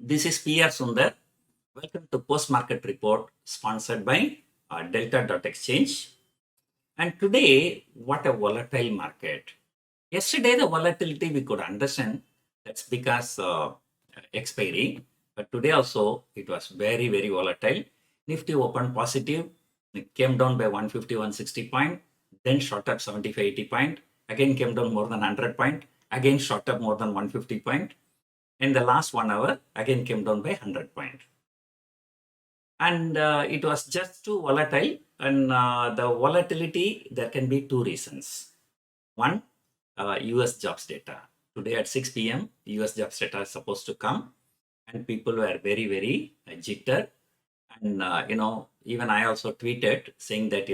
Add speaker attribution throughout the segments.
Speaker 1: This is PR Sundar. Welcome to Post Market Report sponsored by Delta.exchange. And today, what a volatile market. Yesterday, the volatility we could understand. That's because expiry. But today also, it was very, very volatile. Nifty opened positive. It came down by 150, 160 point. Then shot up 75, 80 point. Again came down more than 100 point. Again shot up more than 150 point. In the last 1 hour, again came down by 100 point. And it was just too volatile. And the volatility, there can be two reasons. One, US jobs data. Today at 6 p.m., US jobs data is supposed to come. And people were very, very jittered. And, even I also tweeted saying that,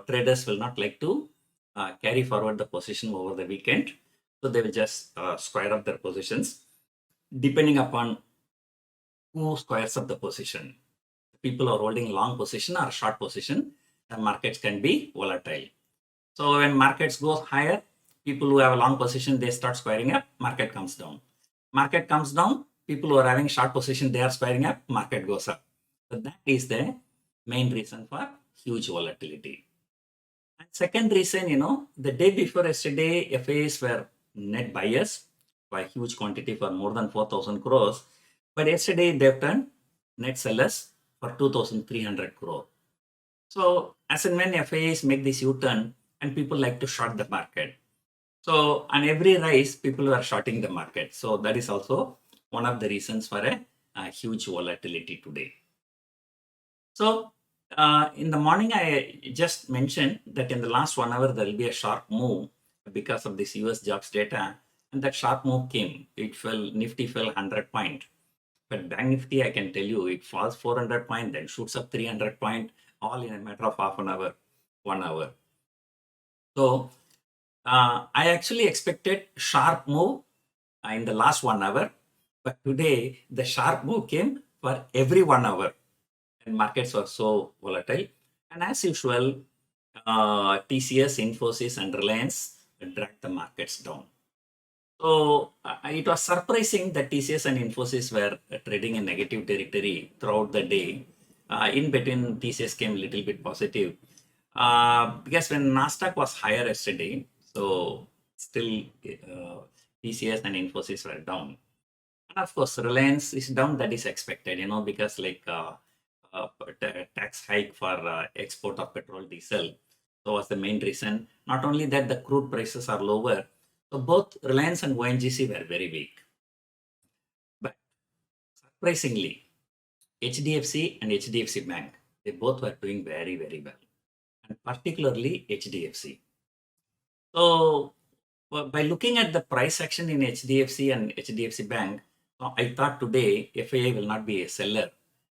Speaker 1: traders will not like to carry forward the position over the weekend. So they will just square up their positions depending upon who squares up the position. People are holding long position or short position, the markets can be volatile. So when markets go higher, people who have a long position, they start squaring up, market comes down. Market comes down, people who are having short position, they are squaring up, market goes up. So that is the main reason for huge volatility. And second reason, the day before yesterday, FIIs were net buyers by huge quantity for more than 4,000 crores. But yesterday they've turned net sellers for 2,300 crore. So as and when FIIs make this U-turn and people like to short the market. So on every rise, people are shorting the market. So that is also one of the reasons for a huge volatility today. So in the morning, I just mentioned that in the last 1 hour, there will be a sharp move because of this US jobs data. And that sharp move came. It fell, Nifty fell 100 point. But Bank Nifty, I can tell you, it falls 400 point, then shoots up 300 point, all in a matter of half an hour, 1 hour. So I actually expected sharp move in the last 1 hour. But today, the sharp move came for every 1 hour. And markets were so volatile. And as usual, TCS, Infosys, and Reliance dragged the markets down. So it was surprising that TCS and Infosys were trading in negative territory throughout the day. In between, TCS came a little bit positive. Because when Nasdaq was higher yesterday, so still TCS and Infosys were down. And of course, Reliance is down, that is expected, because like tax hike for export of petrol, diesel. So was the main reason. Not only that, the crude prices are lower. So both Reliance and ONGC were very weak. But surprisingly, HDFC and HDFC Bank, they both were doing very, very well. And particularly HDFC. So by looking at the price action in HDFC and HDFC Bank, I thought today FII will not be a seller.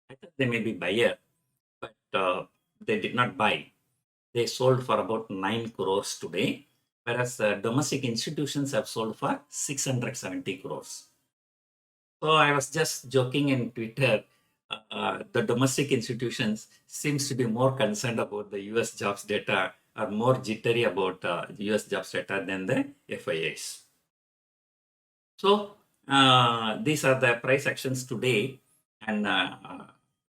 Speaker 1: I thought they may be buyer, but they did not buy. They sold for about 9 crores today, whereas domestic institutions have sold for 670 crores. So I was just joking in Twitter, the domestic institutions seems to be more concerned about the US jobs data, or more jittery about US jobs data than the FIIs. So these are the price actions today. And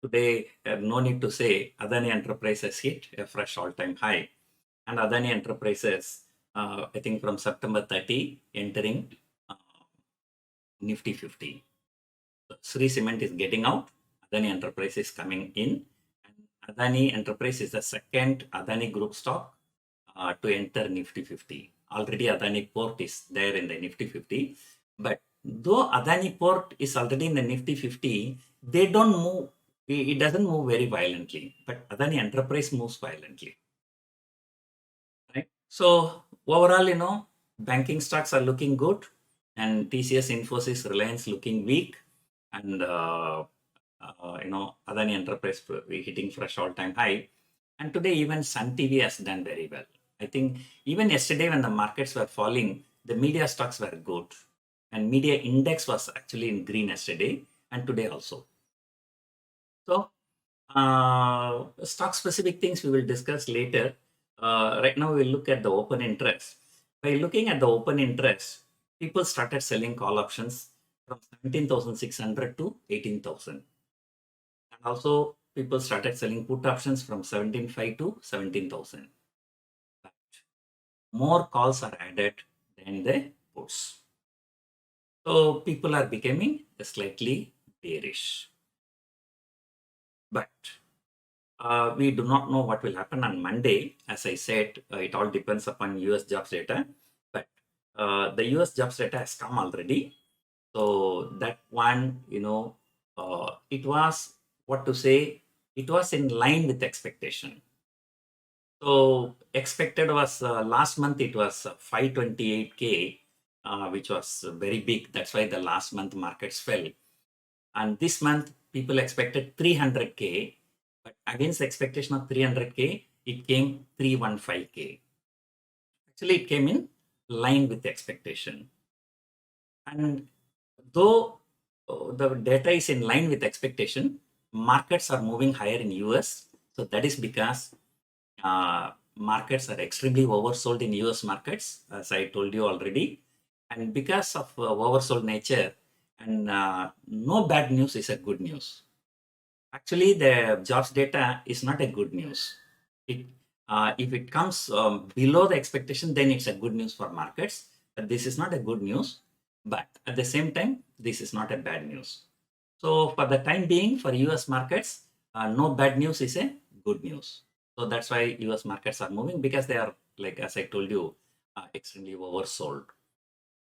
Speaker 1: today, no need to say, Adani Enterprises hit a fresh all-time high. And Adani Enterprises, I think from September 30, entering Nifty 50. So Sri Cement is getting out. Adani Enterprise is coming in. And Adani Enterprise is the second Adani Group stock to enter Nifty 50. Already Adani Port is there in the Nifty 50. But though Adani Port is already in the Nifty 50, they don't move. It doesn't move very violently. But Adani Enterprise moves violently. Right? So overall, banking stocks are looking good. And TCS, Infosys, Reliance looking weak. And Adani Enterprise hitting fresh all-time high. And today even Sun TV has done very well. I think even yesterday when the markets were falling, the media stocks were good. And media index was actually in green yesterday and today also. So stock specific things we will discuss later. Right now we'll look at the open interest. By looking at the open interest, people started selling call options from 17,600 to 18,000. And also people started selling put options from 17,500 to 17,000. But more calls are added than the puts. So people are becoming slightly bearish. But we do not know what will happen on Monday. As I said, it all depends upon US jobs data. But the US jobs data has come already. So that one, it was, what to say, it was in line with expectation. So expected was last month it was 528K, which was very big. That's why the last month markets fell. And this month people expected 300K, but against the expectation of 300K, it came 315K. Actually, it came in line with the expectation. And though the data is in line with expectation, markets are moving higher in US. So that is because markets are extremely oversold in US markets, as I told you already. And because of oversold nature, and no bad news is a good news. Actually, the jobs data is not a good news. If it comes below the expectation, then it's a good news for markets. But this is not a good news. But at the same time, this is not a bad news. So for the time being, for US markets, no bad news is a good news. So that's why US markets are moving, because they are, like as I told you, extremely oversold.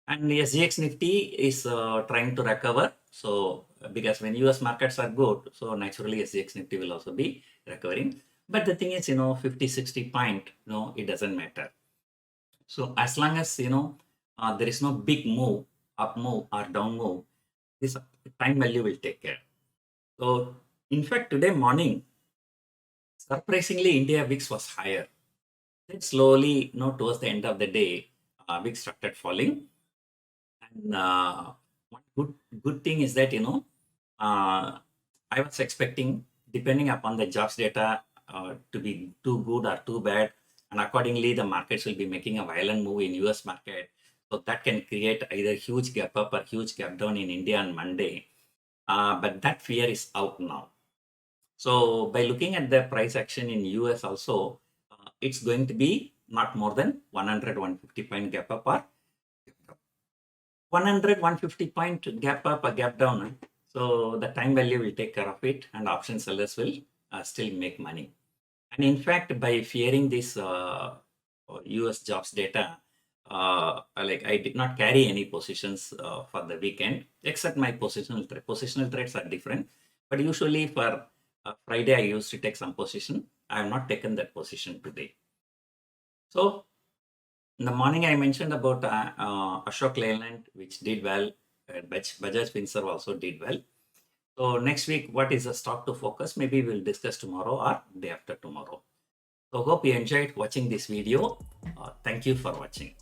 Speaker 1: And the SGX Nifty is trying to recover. So because when US markets are good, so naturally SGX Nifty will also be recovering. But the thing is, 50, 60 point, it doesn't matter. So as long as, there is no big move, up move or down move, this time value will take care. So in fact, today morning, surprisingly, India VIX was higher. Then slowly, towards the end of the day, VIX started falling. And one good thing is that, I was expecting, depending upon the jobs data, to be too good or too bad. And accordingly, the markets will be making a violent move in US market. So that can create either huge gap up or huge gap down in India on Monday. But that fear is out now. So by looking at the price action in US also, it's going to be not more than 100, 150 point gap up or 100, 150 point gap up or gap down. So the time value will take care of it, and option sellers will still make money. And in fact, by fearing this US jobs data, I did not carry any positions for the weekend, except my positional trade. Positional trades are different, but usually for Friday, I used to take some position. I have not taken that position today. So in the morning, I mentioned about Ashok Leyland, which did well. Bajaj Finserv also did well. So next week, what is the stock to focus? Maybe we'll discuss tomorrow or day after tomorrow. So hope you enjoyed watching this video. Thank you for watching.